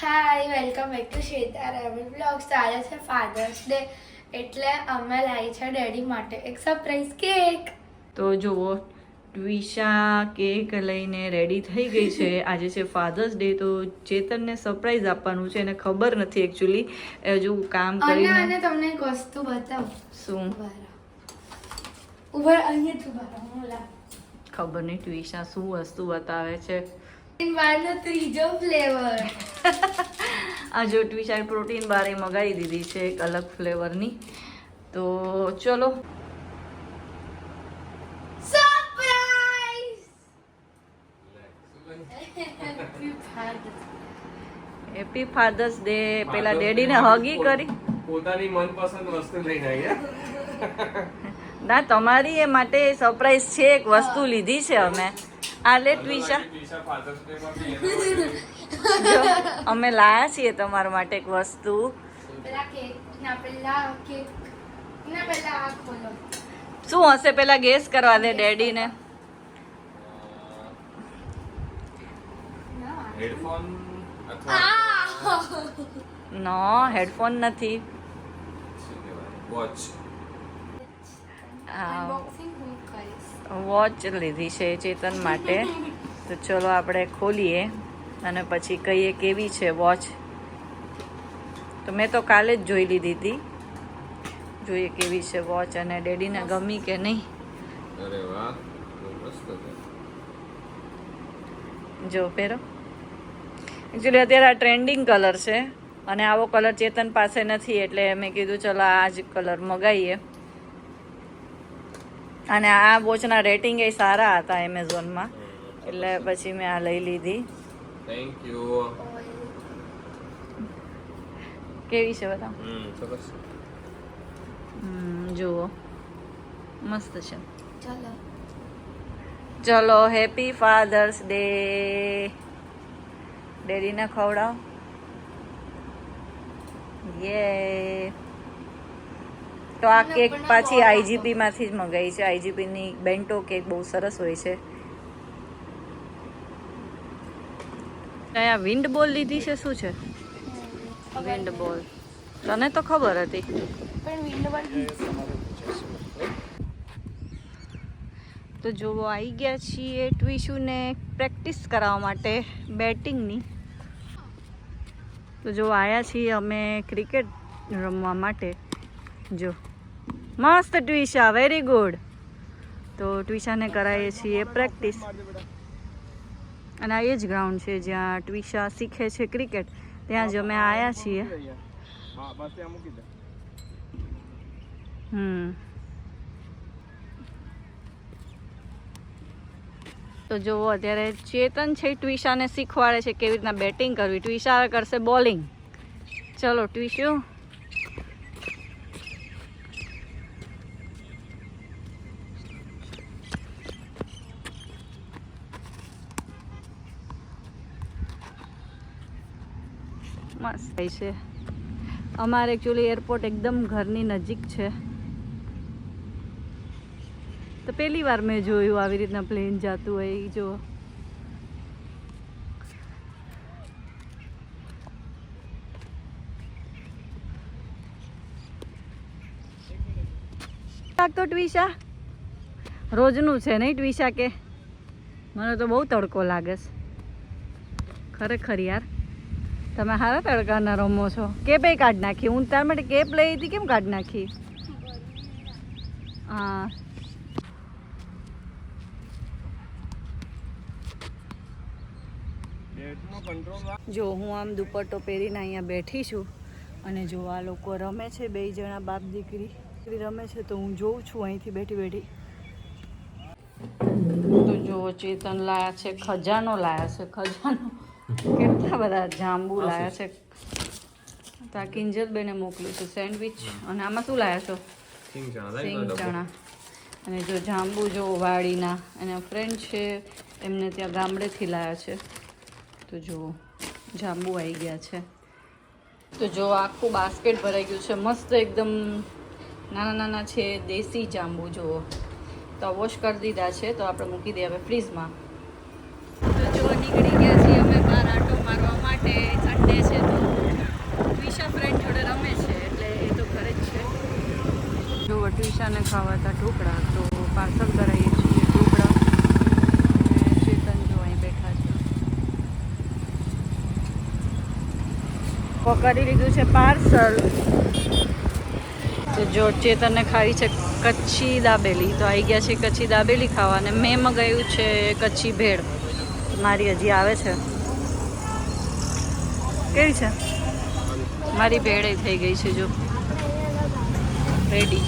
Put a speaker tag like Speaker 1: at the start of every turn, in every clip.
Speaker 1: Hi welcome back to Shweta Rawal blogs. આજે છે fathers day એટલે અમે લાવી છે ડેડી માટે એક સરપ્રાઈઝ કેક.
Speaker 2: તો જુઓ ટ્વિશા કેક લઈને રેડી થઈ ગઈ છે. આજે છે ફાધર્સ ડે, તો ચેતનને સરપ્રાઈઝ આપવાનું છે. એને ખબર નથી એકચ્યુઅલી, હજુ કામ કરીને.
Speaker 1: અને તમને એક વસ્તુ બતાવું.
Speaker 2: શું?
Speaker 1: ઉભા અહીંયા ઉભા રહો.
Speaker 2: ખબર નહીં ટ્વિશા શું વસ્તુ બતાવે છે.
Speaker 1: બારનો ત્રીજો ફ્લેવર.
Speaker 2: આ જો ટ્વિશા પ્રોટીન બાર એ મગાવી દીધી છે એક અલગ ફ્લેવરની. તો ચલો
Speaker 1: સરપ્રાઈઝ.
Speaker 2: Happy fathers day. પેલા ડેડીને હગી કરી.
Speaker 3: પોતાની મનપસંદ વસ્તુ લઈને આવ્યા.
Speaker 2: ના, તમારી એ માટે સરપ્રાઈઝ છે. એક વસ્તુ લીધી છે અમે. આ લે ટ્વિશા, જો અમે લાયા છીએ તમારા માટે એક વસ્તુ.
Speaker 1: પેલા કેક ના પેલા કેક ના પેલા આ ખોલો.
Speaker 2: શું હશે પેલા ગેસ કરવા દે ડેડીને.
Speaker 3: હેડફોન અથવા
Speaker 2: નો, હેડફોન નથી.
Speaker 3: વોચ.
Speaker 1: અનબોક્સિંગ હું કરીશ.
Speaker 2: વોચ લીધી છે ચેતન માટે. તો ચલો આપણે ખોલીએ અને પછી કહીએ કેવી છે વોચ. તો મેં તો કાલે જ જોઈ લીધી હતી. જોઈએ કેવી છે વોચ અને ડેડીને ગમી કે નહીં.
Speaker 3: અરે વાહ, બહુ મસ્ત છે.
Speaker 2: જો પહેરો. એકચ્યુઅલી અત્યારે આ ટ્રેન્ડિંગ કલર છે અને આવો કલર ચેતન પાસે નથી, એટલે મેં કીધું ચલો આ જ કલર મગાવીએ. અને આ વોચના રેટિંગ એ સારા હતા એમેઝોનમાં, એટલે પછી મેં આ લઈ લીધી.
Speaker 3: Thank you.
Speaker 2: કેવી છે બધા?
Speaker 3: સરસ.
Speaker 2: જુઓ મસ્ત છે.
Speaker 1: ચલો
Speaker 2: ચલો હેપી ફાધર્સ ડે. ડેડીને ખવડાવ. યે. તો આ કેક પાછી આઈજીપી માંથી જ મંગાવી છે. આઈજીપી ની બેન્ટો કેક બહુ સરસ હોય છે. અહીંયા વિન્ડ બોલ લીધી છે. શું છે વિન્ડ બોલ? તને તો ખબર હતી.
Speaker 1: પણ વિન્ડો પર
Speaker 2: તો જો આવી ગયા છીએ ટ્વિશુને પ્રેક્ટિસ કરાવવા માટે બેટિંગની. તો જો આવ્યા છીએ અમે ક્રિકેટ રમવા માટે. જો મસ્ત ટ્વિશા, વેરી ગુડ. તો ટ્વિશાને કરાવીએ છીએ પ્રેક્ટિસ. અને આ એ જ ગ્રાઉન્ડ છે જ્યાં ટ્વિશા શીખે છે ક્રિકેટ. ત્યાં જ અમે આવ્યા છીએ. તો જુઓ અત્યારે ચેતન છે ટ્વિશાને શીખવાડે છે કેવી રીતના બેટિંગ કરવી. ટ્વિશા હવે કરશે બોલિંગ. ચલો ટ્વિશુ. મસ્ત થાય છે. અમારે એકચ્યુઅલી એરપોર્ટ એકદમ ઘરની નજીક છે. તો પહેલી વાર મેં જોયું આવી રીતના પ્લેન જતું હોય. એ જો લાગતો ટ્વિશા રોજનું છે નહીં ટ્વિશા? કે મને તો બહુ તડકો લાગે છે ખરેખર યાર. તમે સારા તડકાના રમો છો. કેપ એ કાઢી નાખી. હું તાર માટે કેપ લઈ હતી, કેમ કાઢી નાખી? હા જો હું આમ દુપટ્ટો પહેરીને અહીંયા બેઠી છું અને જો આ લોકો રમે છે. 2 જણા બાપ દીકરી રમે છે. તો હું જોઉં છું અહીંથી બેઠી બેઠી. તો જો ચેતન લાયા છે ખજાનો. લાયા છે ખજાનો. કેટલા બધા જાંબુ લાયા છે. તો આ કિંજલબેને મોકલ્યું છે સેન્ડવિચ. અને આમાં શું લાયા છો? સિંગ ચણા. અને જો જાંબુ જો વાડીના એના ફ્રેન્ડ છે, એમને ત્યાં ગામડેથી લાયા છે. તો જુઓ જાંબુ આવી ગયા છે. તો જો આખું બાસ્કેટ ભરાઈ ગયું છે. મસ્ત એકદમ નાના નાના છે દેશી જાંબુ. જુઓ તો વોશ કરી દીધા છે. તો આપણે મૂકી દઈએ હવે ફ્રીજમાં. તો જો નીકળી ગયા છીએ અમે બહાર આટો મારવા માટે. સન્ડે છે શ્વેતાને ખાવા હતા ઢોકળા, તો પાર્સલ કરાવીએ છીએ ઢોકળા. અને ચેતન જો અહીં બેઠા છે. કરી લીધું છે પાર્સલ. તો જો ચેતનને ખાવી છે કચ્છી દાબેલી, તો આવી ગયા છે કચ્છી દાબેલી ખાવા. અને મેં મગાવ્યું છે કચ્છી ભેળ. મારી હજી આવે છે. કેવી છે? મારી ભેળ થઈ ગઈ છે જો રેડી.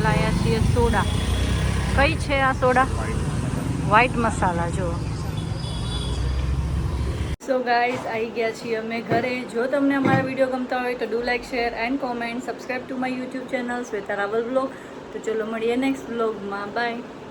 Speaker 2: લાયા છીએ સોડા. કઈ છે આ સોડા? વ્હાઈટ મસાલા. જો સો ગાઈઝ આવી ગયા છીએ અમે ઘરે. જો તમને અમારા વિડીયો ગમતા હોય તો do like, share and comment, subscribe to my YouTube channel Shweta Rawal blog. તો ચલો મળીએ નેક્સ્ટ બ્લોગમાં. બાય.